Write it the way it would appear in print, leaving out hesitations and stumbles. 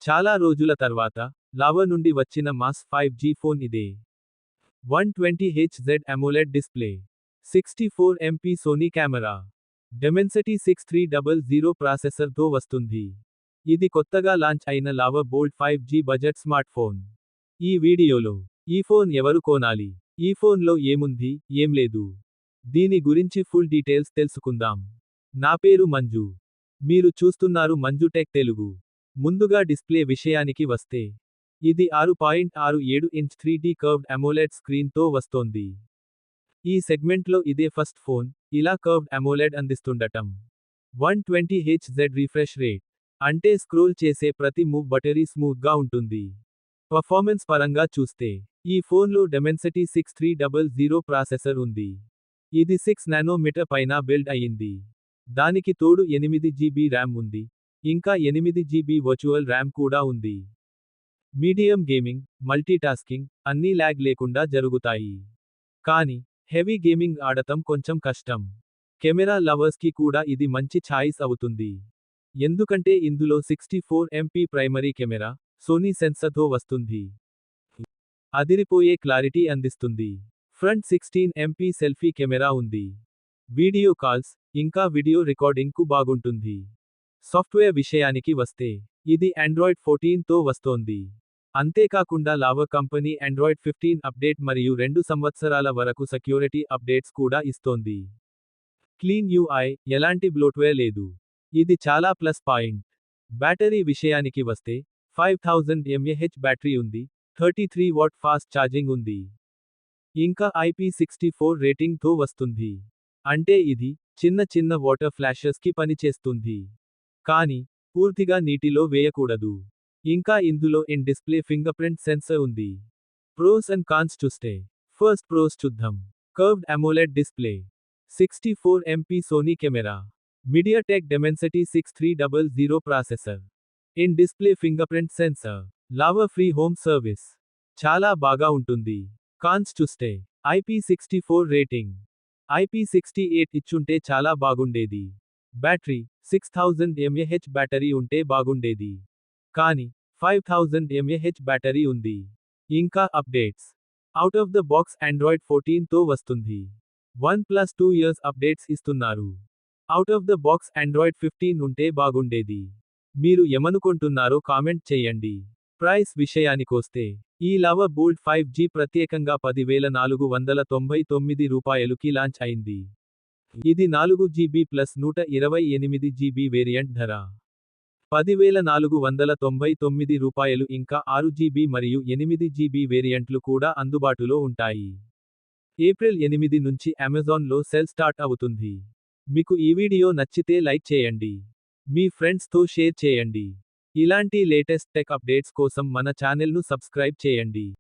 చాలా రోజుల తర్వాత లావా నుండి వచ్చిన మాస్ 5G ఫోన్ ఇదే. 120Hz AMOLED display, 64MP Sony camera, Dimensity 6300 ప్రాసెసర్తో వస్తుంది. ఇది కొత్తగా లాంచ్ అయిన Lava Bold 5G budget smart phone. ఈ వీడియోలో ఈ ఫోన్ ఎవరు కొనాలి, ఈ ఫోన్లో ఏముంది, ఏం లేదు, దీని గురించి ఫుల్ డీటెయిల్స్ తెలుసుకుందాం. నా పేరు మంజు. మీరు చూస్తున్నారు మంజు టెక్ తెలుగు. ముందుగా డిస్ప్లే విషయానికి వస్తే, ఇది 6.67 ఇంచ్ 3D కర్వ్డ్ AMOLED స్క్రీన్తో వస్తోంది. ఈ సెగ్మెంట్లో ఇదే ఫస్ట్ ఫోన్ ఇలా curved AMOLED అందిస్తుండటం. 120Hz refresh rate, అంటే స్క్రోల్ చేసే ప్రతి మూవ్ బటరీ స్మూత్గా ఉంటుంది. పర్ఫార్మెన్స్ పరంగా చూస్తే, ఈ ఫోన్లో Dimensity 6300 ప్రాసెసర్ ఉంది. ఇది 6 నానోమీటర్ పైన బిల్డ్ అయ్యింది. దానికి తోడు 8GB ర్యామ్ ఉంది, ఇంకా 8GB వర్చువల్ ర్యామ్ కూడా ఉంది. మీడియం గేమింగ్, మల్టీటాస్కింగ్ అన్నీ ల్యాగ్ లేకుండా జరుగుతాయి. కానీ హెవీ గేమింగ్ ఆడటం కొంచెం కష్టం. కెమెరా లవర్స్కి కూడా ఇది మంచి ఛాయిస్ అవుతుంది. ఎందుకంటే ఇందులో 64MP ప్రైమరీ కెమెరా, సోనీ సెన్సర్తో వస్తుంది. అదిరిపోయే క్లారిటీ అందిస్తుంది. ఫ్రంట్ 16MP సెల్ఫీ కెమెరా ఉంది. వీడియో కాల్స్, ఇంకా వీడియో రికార్డింగ్కు బాగుంటుంది. సాఫ్ట్వేర్ విషయానికి వస్తే, ఇది Android 14తో వస్తోంది. అంతేకాకుండా లావా కంపెనీ Android 15 అప్డేట్ మరియు 2 సంవత్సరాల వరకు సెక్యూరిటీ అప్డేట్స్ కూడా ఇస్తోంది. క్లీన్ UI, ఎలాంటి బ్లోట్వేర్ లేదు. ఇది చాలా ప్లస్ పాయింట్. బ్యాటరీ విషయానికి వస్తే, 5000 mAh బ్యాటరీ ఉంది, 33W ఫాస్ట్ ఛార్జింగ్ ఉంది. ఇంకా IP64 రేటింగ్తో వస్తుంది. అంటే ఇది చిన్న చిన్న వాటర్ ఫ్లాషెస్కి పనిచేస్తుంది. కానీ పూర్తిగా నీటిలో వేయకూడదు. ఇంకా ఇందులో ఇన్ డిస్ప్లే ఫింగర్ప్రింట్ సెన్సర్ ఉంది. ప్రోస్ అండ్ కాన్స్ చూస్తే, ఫస్ట్ ప్రోస్ చూద్దాం. Curved AMOLED display, 64MP Sony camera, MediaTek Dimensity 6300 processor, in display fingerprint sensor, Lava free home service. చాలా బాగా ఉంటుంది. కాన్స్ చూస్తే, IP64 రేటింగ్, IP68 ఇచ్చుంటే చాలా బాగుండేది. బ్యాటరీ, 6000 mAh బ్యాటరీ ఉంటే బాగుండేది. కానీ 5000 mAh బ్యాటరీ ఉంది. ఇంకా updates, out of the box Android 14తో వస్తుంది. 1+2 ఇయర్స్ అప్డేట్స్ ఇస్తున్నారు. Out of the box Android 15 ఉంటే బాగుండేది. మీరు ఏమనుకుంటున్నారో కామెంట్ చేయండి. ప్రైస్ విషయానికొస్తే, ఈ లావా బోల్డ్ 5G ప్రత్యేకంగా ₹10,499కి లాంచ్ అయింది. ఇది 4GB ప్లస్ 128GB వేరియంట్ ధర ₹10,499. ఇంకా 6GB మరియు 8GB వేరియంట్లు కూడా అందుబాటులో ఉంటాయి. ఏప్రిల్ 8 నుంచి అమెజాన్లో సేల్ స్టార్ట్ అవుతుంది. మీకు ఈ వీడియో నచ్చితే లైక్ చేయండి. మీ ఫ్రెండ్స్తో షేర్ చేయండి. ఇలాంటి లేటెస్ట్ టెక్ అప్డేట్స్ కోసం మన ఛానెల్ను సబ్స్క్రైబ్ చేయండి.